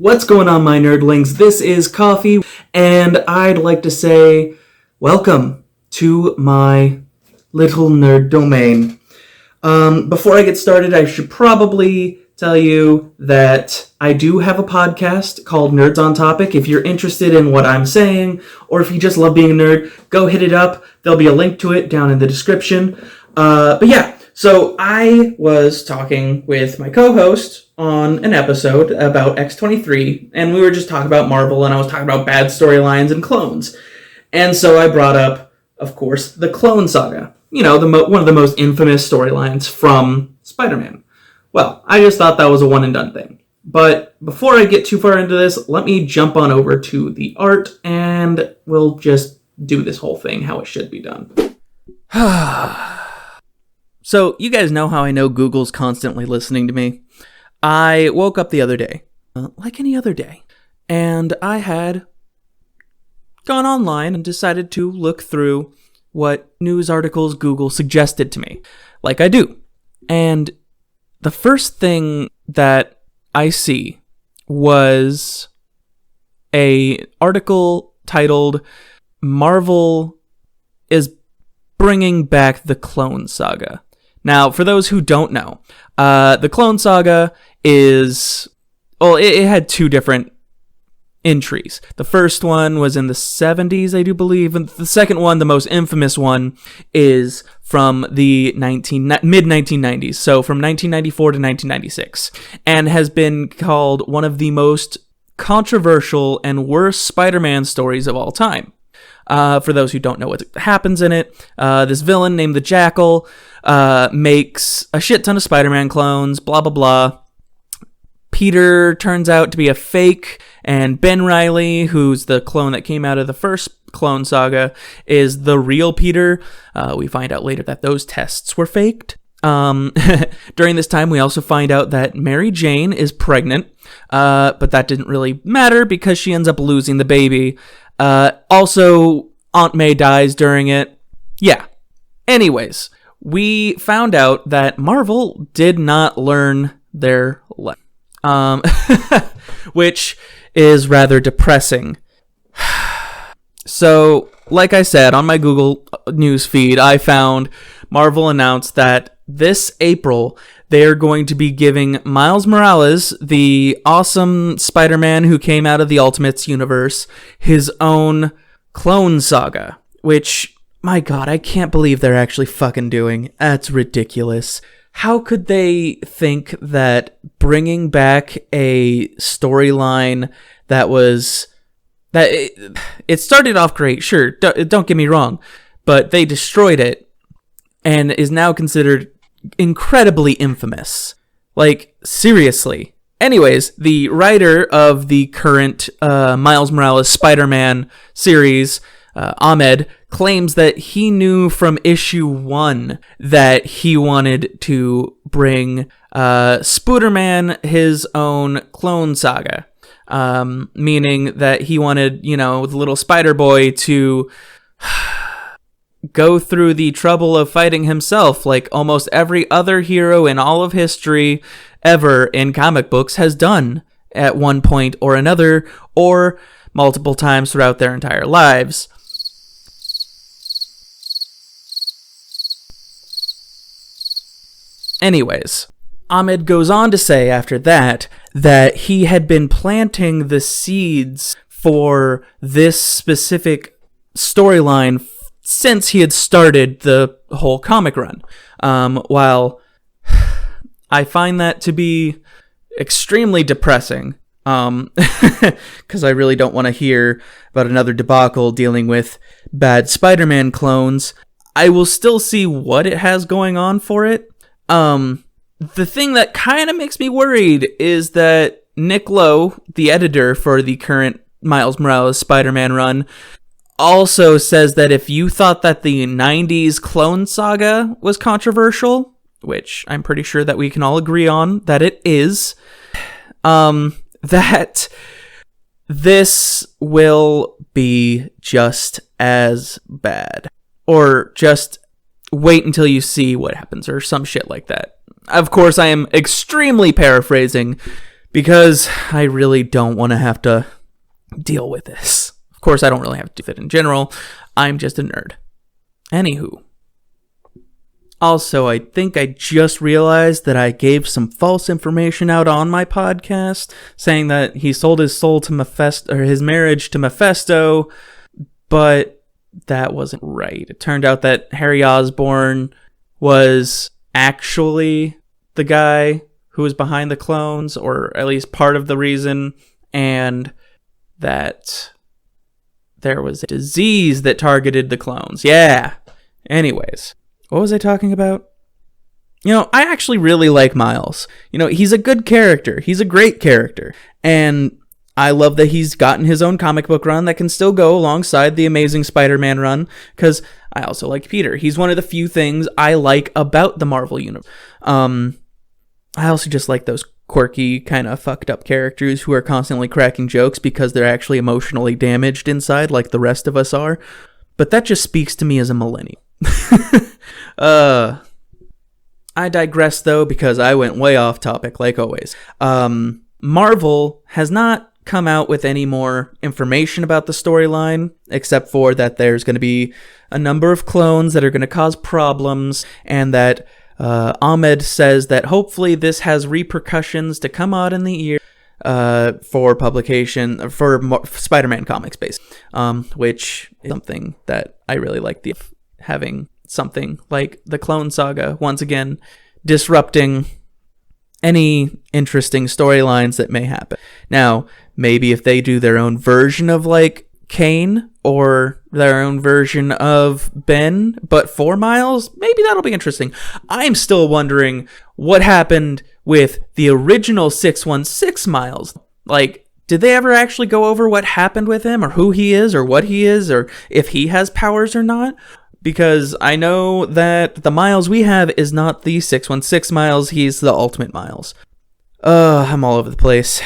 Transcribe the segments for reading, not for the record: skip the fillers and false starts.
What's going on, my nerdlings? This is Coffee, and I'd like to say welcome to my little nerd domain. Before I get started, I should probably tell you that I do have a podcast called Nerds on Topic. If you're interested in what I'm saying, or if you just love being a nerd, go hit it up. There'll be a link to it down in the description. But yeah, so I was talking with my co-host on an episode about X-23, and we were just talking about Marvel, and I was talking about bad storylines and clones. And so I brought up, of course, the Clone Saga. You know, one of the most infamous storylines from Spider-Man. Well, I just thought that was a one-and-done thing. But before I get too far into this, let me jump on over to the art, and we'll just do this whole thing how it should be done. So, you guys know how I know Google's constantly listening to me? I woke up the other day, like any other day, and I had gone online and decided to look through what news articles Google suggested to me, like I do. And the first thing that I see was an article titled, "Marvel is bringing back the Clone Saga." Now, for those who don't know, the Clone Saga is, well, it had two different entries. The first one was in the 70s, I do believe, and the second one, the most infamous one, is from the mid-1990s, so from 1994 to 1996, and has been called one of the most controversial and worst Spider-Man stories of all time. For those who don't know what happens in it, this villain named the Jackal makes a shit ton of Spider-Man clones, blah, blah, blah. Peter turns out to be a fake, and Ben Reilly, who's the clone that came out of the first Clone Saga, is the real Peter. We find out later that those tests were faked. During this time, we also find out that Mary Jane is pregnant, but that didn't really matter because she ends up losing the baby. Also, Aunt May dies during it. Yeah. Anyways, we found out that Marvel did not learn their lesson. Which is rather depressing. So, like I said, on my Google News feed, I found Marvel announced that this April, they're going to be giving Miles Morales, the awesome Spider-Man who came out of the Ultimates universe, his own Clone Saga, which, my God, I can't believe they're actually fucking doing. That's ridiculous. How could they think that bringing back a storyline it started off great, sure, don't get me wrong, but they destroyed it and is now considered incredibly infamous. Like, seriously. Anyways, the writer of the current Miles Morales Spider-Man series, Ahmed, claims that he knew from issue 1 that he wanted to bring Spooderman his own Clone Saga. Meaning that he wanted, the little Spider Boy to go through the trouble of fighting himself like almost every other hero in all of history ever in comic books has done at one point or another, or multiple times throughout their entire lives. Anyways, Ahmed goes on to say after that he had been planting the seeds for this specific storyline since he had started the whole comic run. While I find that to be extremely depressing, because I really don't want to hear about another debacle dealing with bad Spider-Man clones, I will still see what it has going on for it. The thing that kind of makes me worried is that Nick Lowe, the editor for the current Miles Morales Spider-Man run, also says that if you thought that the 90s Clone Saga was controversial, which I'm pretty sure that we can all agree on that it is, that this will be just as bad. Or just wait until you see what happens, or some shit like that. Of course, I am extremely paraphrasing, because I really don't want to have to deal with this. Of course, I don't really have to do it in general. I'm just a nerd. Anywho. Also, I think I just realized that I gave some false information out on my podcast, saying that he sold his soul to Mephisto, or his marriage to Mephisto, but that wasn't right. It turned out that Harry Osborn was actually the guy who was behind the clones, or at least part of the reason, and that there was a disease that targeted the clones. Yeah. Anyways. What was I talking about? I actually really like Miles. He's a good character. He's a great character. And I love that he's gotten his own comic book run that can still go alongside the Amazing Spider-Man run, because I also like Peter. He's one of the few things I like about the Marvel Universe. I also just like those quirky, kind of fucked up characters who are constantly cracking jokes because they're actually emotionally damaged inside, like the rest of us are. But that just speaks to me as a millennial. I digress though, because I went way off topic like always. Marvel has not come out with any more information about the storyline, except for that there's going to be a number of clones that are going to cause problems, and that Ahmed says that hopefully this has repercussions to come out in the year for publication, for Spider-Man comics, basically, which is something that I really like, the having something like the Clone Saga, once again, disrupting any interesting storylines that may happen. Now, maybe if they do their own version of, like, Kane, or their own version of Ben, but for Miles, maybe that'll be interesting. I'm still wondering what happened with the original 616 Miles. Like, did they ever actually go over what happened with him, or who he is, or what he is, or if he has powers or not? Because I know that the Miles we have is not the 616 Miles, he's the Ultimate Miles. I'm all over the place.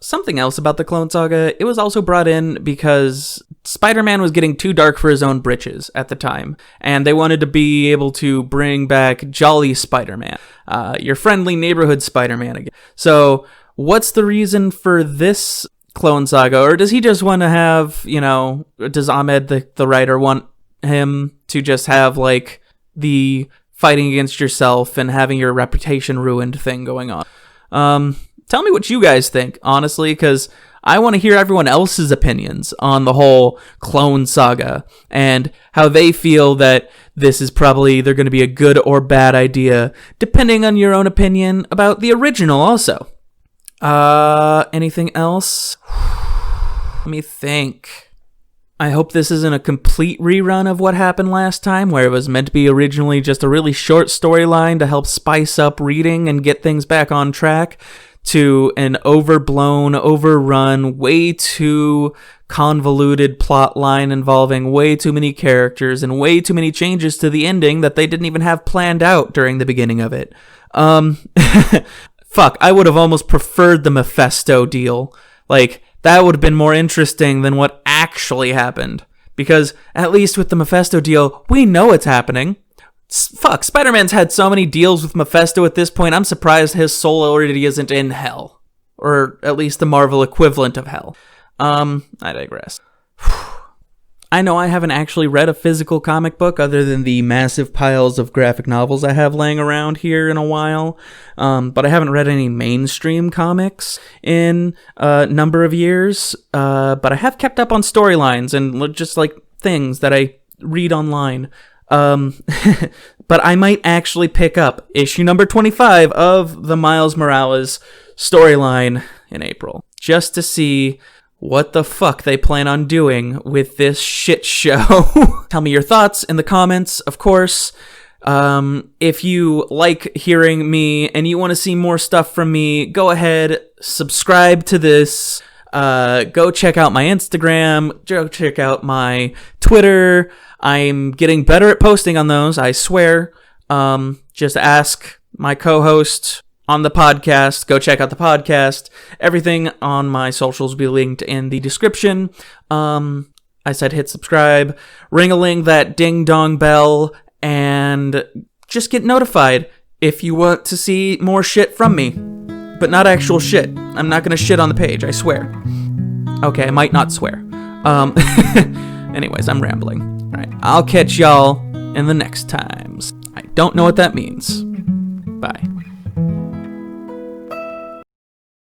Something else about the Clone Saga, it was also brought in because Spider-Man was getting too dark for his own britches at the time, and they wanted to be able to bring back Jolly Spider-Man, your friendly neighborhood Spider-Man again. So, what's the reason for this Clone Saga, or does he just want to have, does Ahmed, the writer, want him to just have, like, the fighting against yourself and having your reputation ruined thing going on? Tell me what you guys think, honestly, because I want to hear everyone else's opinions on the whole Clone Saga and how they feel that this is probably either going to be a good or bad idea, depending on your own opinion about the original also. Anything else? Let me think. I hope this isn't a complete rerun of what happened last time, where it was meant to be originally just a really short storyline to help spice up reading and get things back on track, to an overblown, overrun, way too convoluted plot line involving way too many characters and way too many changes to the ending that they didn't even have planned out during the beginning of it. Fuck, I would have almost preferred the Mephisto deal. Like, that would have been more interesting than what actually happened. Because, at least with the Mephisto deal, we know it's happening. Fuck, Spider-Man's had so many deals with Mephisto at this point, I'm surprised his soul already isn't in hell. Or at least the Marvel equivalent of hell. I digress. I know I haven't actually read a physical comic book other than the massive piles of graphic novels I have laying around here in a while, but I haven't read any mainstream comics in a number of years, but I have kept up on storylines and just like things that I read online. But I might actually pick up issue number 25 of the Miles Morales storyline in April, just to see what the fuck they plan on doing with this shit show. Tell me your thoughts in the comments, of course. If you like hearing me and you want to see more stuff from me, go ahead, subscribe to this. Go check out my Instagram. Go check out my Twitter. I'm getting better at posting on those, I swear. Just ask my co-host on the podcast. Go check out the podcast. Everything on my socials will be linked in the description. I said hit subscribe, ring-a-ling that ding-dong bell, and just get notified if you want to see more shit from me. but not actual shit. I'm not gonna shit on the page, I swear. Okay, I might not swear. Anyways, I'm rambling. Alright, I'll catch y'all in the next times. I don't know what that means. Bye.